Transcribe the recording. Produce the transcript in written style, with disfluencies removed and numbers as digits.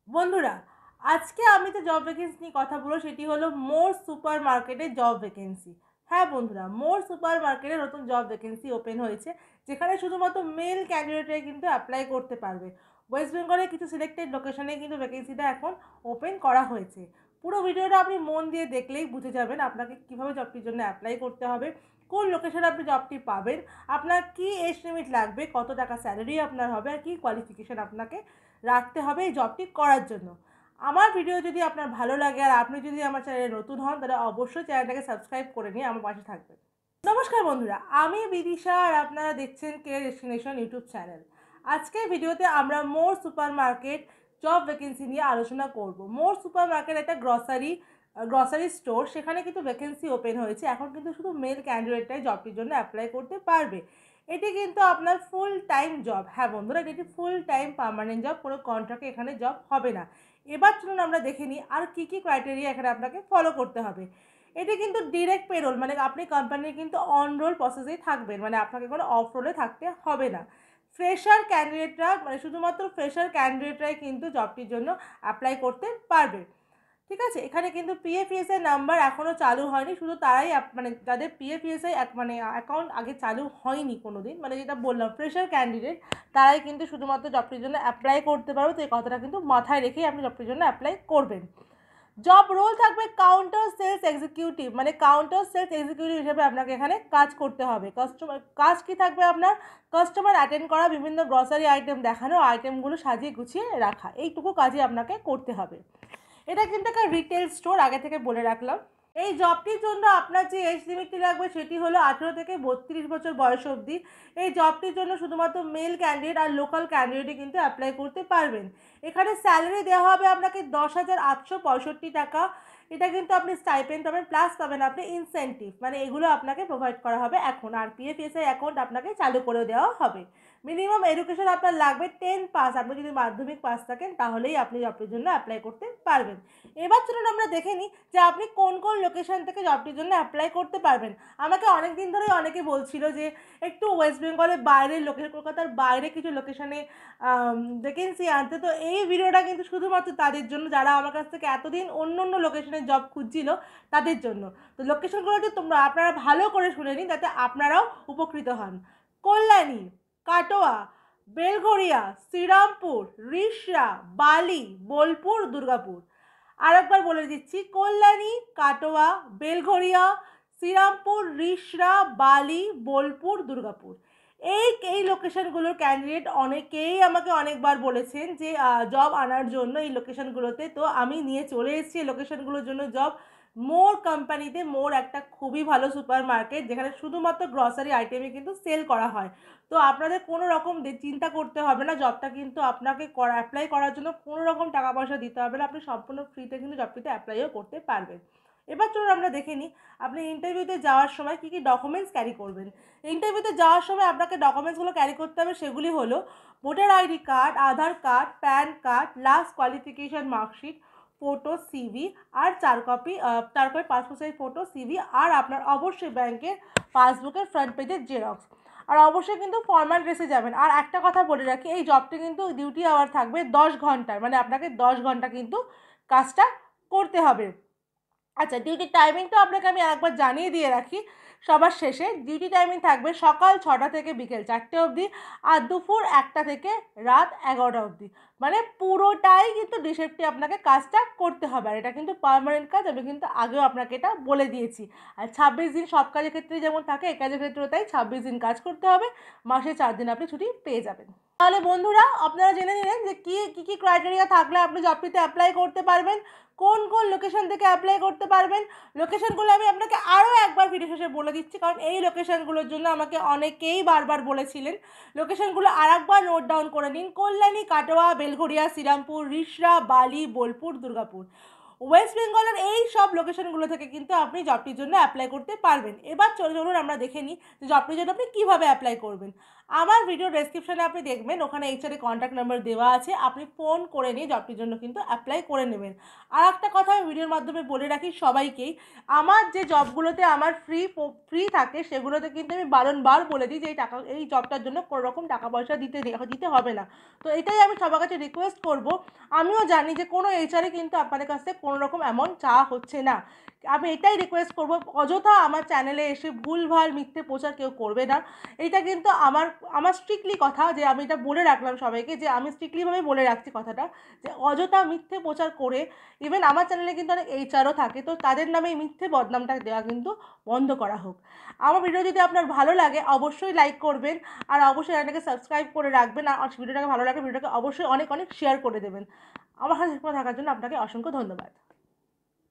বন্ধুরা, আজকে আমি যে জব ভ্যাকেন্সি নিয়ে কথা বলবো সেটি হলো মোর সুপার মার্কেটের জব ভ্যাকেন্সি। হ্যাঁ বন্ধুরা, মোর সুপার মার্কেটে নতুন জব ভ্যাকেন্সি ওপেন হয়েছে, যেখানে শুধুমাত্র মেল ক্যান্ডিডেটরাই কিন্তু অ্যাপ্লাই করতে পারবে। ওয়েস্ট বেঙ্গলের কিছু সিলেক্টেড লোকেশনে কিন্তু ভ্যাকেন্সিটা এখন ওপেন করা হয়েছে। পুরো ভিডিওটা আপনি মন দিয়ে দেখলেই বুঝে যাবেন আপনাকে কীভাবে জবটির জন্য অ্যাপ্লাই করতে হবে, কোন লোকেশনে আপনি জবটি পাবেন, আপনার কী এজ লিমিট লাগবে, কত টাকা স্যালারি আপনার হবে, আর কী কোয়ালিফিকেশান আপনাকে রাখতে হবে এই জবটি করার জন্য। আমার ভিডিও যদি আপনার ভালো লাগে আর আপনি যদি আমার চ্যানেলে নতুন হন, তাহলে অবশ্যই চ্যানেলটাকে সাবস্ক্রাইব করে নিয়ে আমার পাশে থাকবেন। নমস্কার বন্ধুরা, আমি বিদিশা আর আপনারা দেখছেন কেয়ার ডেস্টিনেশন ইউটিউব চ্যানেল। আজকের ভিডিওতে আমরা মোর সুপার মার্কেট জব ভ্যাকেন্সি নিয়ে আলোচনা করব। মোর সুপার মার্কেট একটা গ্রসারি স্টোর, সেখানে কিন্তু ভ্যাকেন্সি ওপেন হয়েছে। এখন কিন্তু শুধু মেল ক্যান্ডিডেটটাই জবটির জন্য অ্যাপ্লাই করতে পারবে। এটি কিন্তু আপনার ফুল টাইম জব। হ্যাঁ বন্ধুরা, এটি ফুল টাইম পার্মানেন্ট জব, কোনো কন্ট্রাক্টে এখানে জব হবে না। এবার চলুন আমরা দেখে নিই আর কী কী ক্রাইটেরিয়া এখানে আপনাকে ফলো করতে হবে। এটি কিন্তু ডিরেক্ট পেরোল, মানে আপনি কোম্পানির কিন্তু অন রোল প্রসেসেই থাকবেন, মানে আপনাকে কোনো অফ রোলে থাকতে হবে না। ফ্রেশার ক্যান্ডিডেটরা, মানে শুধুমাত্র ফ্রেশার ক্যান্ডিডেটরাই কিন্তু জবটির জন্য অ্যাপ্লাই করতে পারবে। ঠিক আছে, এখানে কিন্তু পিএফইএসআই নাম্বার এখনও চালু হয়নি, শুধু তারাই মানে যাদের পিএফইএসআই মানে অ্যাকাউন্ট আগে চালু হয়নি কোনো দিন, মানে যেটা বললাম ফ্রেশার ক্যান্ডিডেট, তারাই কিন্তু শুধুমাত্র জবটির জন্য অ্যাপ্লাই করতে পারবে। তো এই কথাটা কিন্তু মাথায় রেখেই আপনি জবটির জন্য অ্যাপ্লাই করবেন। জব রোল থাকবে কাউন্টার সেলস এক্সিকিউটিভ, মানে কাউন্টার সেলস এক্সিকিউটিভ হিসেবে আপনাকে এখানে কাজ করতে হবে। কাজ কি থাকবে আপনার? কাস্টমার অ্যাটেন্ড করা, বিভিন্ন গ্রসারি আইটেম দেখানো, আইটেমগুলো সাজিয়ে গুছিয়ে রাখা, এইটুকু কাজই আপনাকে করতে হবে। এটা কিন্তু একটা রিটেল স্টোর, আগে থেকে বলে রাখলাম। এই জবটির জন্য আপনার যে এজ লিমিটটি লাগবে সেটি হলো 18 থেকে 32 বছর বয়স অবধি। এই জবটির জন্য শুধুমাত্র মেল ক্যান্ডিডেট আর লোকাল ক্যান্ডিডেটই কিন্তু অ্যাপ্লাই করতে পারবেন। এখানে স্যালারি দেওয়া হবে আপনাকে 10,865 টাকা। এটা কিন্তু আপনি স্টাইপেন্ড পাবেন, প্লাস পাবেন আপনি ইনসেন্টিভ, মানে এগুলো আপনাকে প্রোভাইড করা হবে এখন। আর পিএফএসআই অ্যাকাউন্ট আপনাকে চালু করে দেওয়া হবে। মিনিমাম এডুকেশন আপনার লাগবে 10 পাস। আপনি যদি মাধ্যমিক পাস থাকেন তাহলেই আপনি জবটির জন্য অ্যাপ্লাই করতে পারবেন। এবার চলুন আমরা দেখে নিই যে আপনি কোন কোন লোকেশন থেকে জবটির জন্য অ্যাপ্লাই করতে পারবেন। আমাকে অনেক দিন ধরেই অনেকে বলছিল যে একটু ওয়েস্ট বেঙ্গলের বাইরের লোকেশন, কলকাতার বাইরে কিছু লোকেশনে ভ্যাকেন্সি আনতে। তো এই ভিডিওটা কিন্তু শুধুমাত্র তাদের জন্য যারা আমার কাছ থেকে এতদিন অন্য অন্য লোকেশনে জব খুঁজছিল, তাদের জন্য। তো লোকেশনগুলো যদি আপনারা ভালো করে শুনে নিন, যাতে আপনারাও উপকৃত হন। কল্যাণী, কাটোয়া, বেলঘরিয়া, শ্রীরামপুর, রিষড়া, বালি, বোলপুর, দুর্গাপুর। আরেকবার বলে দিচ্ছি, কল্যাণী, কাটোয়া, বেলঘরিয়া, শ্রীরামপুর, রিষড়া, বালি, বোলপুর, দুর্গাপুর। এই লোকেশনগুলোর ক্যান্ডিডেট অনেকেই আমাকে অনেকবার বলেছেন যে জব আনার জন্য এই লোকেশনগুলোতে। তো আমি নিয়ে চলে এসেছি এই লোকেশনগুলোর জন্য জব। মোর কোম্পানিতে, মোর একটা খুবই ভালো সুপার মার্কেট, যেখানে শুধুমাত্র গ্রসারি আইটেমই কিন্তু সেল করা হয়। তো আপনাদের কোনো রকম চিন্তা করতে হবে না, জবটা কিন্তু আপনাকে অ্যাপ্লাই করার জন্য কোনো রকম টাকা পয়সা দিতে হবে না, আপনি সম্পূর্ণ ফ্রিতে কিন্তু জবটিতে অ্যাপ্লাইও করতে পারবেন। এবার চলুন আমরা দেখে নিই আপনি ইন্টারভিউতে যাওয়ার সময় কী কী ডকুমেন্টস ক্যারি করবেন। ইন্টারভিউতে যাওয়ার সময় আপনাকে ডকুমেন্টসগুলো ক্যারি করতে হবে, সেগুলি হলো voter ID card, Aadhaar card, PAN card, last qualification marksheet, photo, CV, আর 4 copy passport size photo, CV, আর আপনার অবশ্যই ব্যাংকের পাসবুকের ফ্রন্ট পেজের জেরক্স। আর অবশ্যই কিন্তু ফর্মাল ড্রেসে যাবেন। আর একটা কথা বলে রাখি, এই জবটি কিন্তু ডিউটি আওয়ার থাকবে 10 ঘন্টার, মানে আপনাকে 10 ঘন্টা কিন্তু কাজটা করতে হবে। আচ্ছা, ডিউটি টাইমিংটা আপনাকে আমি আরেকবার জানিয়ে দিয়ে রাখি সবার শেষে। ডিউটি টাইমিং থাকবে সকাল 6টা থেকে বিকেল 4টে অবধি, আর দুপুর 1টা থেকে রাত 11টা অবধি। মানে পুরোটাই কিন্তু ডিশেপ্টে আপনাকে কাজটা করতে হবে। আর এটা কিন্তু পার্মানেন্ট কাজ, আমি কিন্তু আগেও আপনাকে এটা বলে দিয়েছি। আর 26 দিন সব কাজের ক্ষেত্রেই যেমন থাকে, এই কাজের ক্ষেত্রেও তাই 26 দিন কাজ করতে হবে, মাসে 4 দিন আপনি ছুটি পেয়ে যাবেন। তাহলে বন্ধুরা, আপনারা জেনে নিলেন যে কী কী ক্রাইটেরিয়া থাকলে আপনি জবটিতে অ্যাপ্লাই করতে পারবেন, কোন কোন লোকেশন থেকে অ্যাপ্লাই করতে পারবেন। লোকেশনগুলো আমি আপনাকে আরও একবার ভিডিও শেষে বলে দিচ্ছি, কারণ এই লোকেশনগুলোর জন্য আমাকে অনেকেই বারবার বলেছিলেন। লোকেশনগুলো আরেকবার নোট ডাউন করে নিন: কল্যাণী, কাটোয়া, বেলঘরিয়া, শ্রীরামপুর, রিষড়া, বালি, বোলপুর, দুর্গাপুর। ওয়েস্ট বেঙ্গলের এই সব লোকেশনগুলো থেকে কিন্তু আপনি জবটির জন্য অ্যাপ্লাই করতে পারবেন। এবার চলুন আমরা দেখে নিই যে জবটির জন্য আপনি কীভাবে অ্যাপ্লাই করবেন। আমার ভিডিও ডেসক্রিপশানে আপনি দেখবেন ওখানে এইচআরের কন্ট্যাক্ট নাম্বার দেওয়া আছে, আপনি ফোন করে নিয়ে জবটির জন্য কিন্তু অ্যাপ্লাই করে নেবেন। আর একটা কথা আমি ভিডিওর মাধ্যমে বলে রাখি সবাইকেই, আমার যে জবগুলোতে আমার ফ্রি থাকে সেগুলোতে কিন্তু আমি বারংবার বলে দিই যে এই জবটার জন্য কোনো রকম টাকা পয়সা দিতে হবে না। তো এটাই আমি সবার কাছে রিকোয়েস্ট করব। আমিও জানি যে কোনো এইচআরে কিন্তু আপনাদের কাছ থেকে কোনো রকম অ্যামাউন্ট চাওয়া হচ্ছে না। আমি এটাই রিকোয়েস্ট করব, অযথা আমার চ্যানেলে এসে ভুলভাল মিথ্যে প্রচার কেউ করবে না। এইটা কিন্তু আমার স্ট্রিক্টলি কথা, যে আমি এটা বলে রাখলাম সবাইকে, যে আমি স্ট্রিক্টলিভাবে বলে রাখছি কথাটা, যে অযথা মিথ্যে প্রচার করে, ইভেন আমার চ্যানেলে কিন্তু অনেক এইচআরও থাকে, তো তাদের নামে এই মিথ্যে বদনামটা দেওয়া কিন্তু বন্ধ করা হোক। আমার ভিডিও যদি আপনার ভালো লাগে অবশ্যই লাইক করবেন, আর অবশ্যই চ্যানেলটাকে সাবস্ক্রাইব করে রাখবেন, আর ভিডিওটাকে ভালো লাগে ভিডিওটাকে অবশ্যই অনেক অনেক শেয়ার করে দেবেন। আমার সাথে থাকার জন্য আপনাকে অসংখ্য ধন্যবাদ।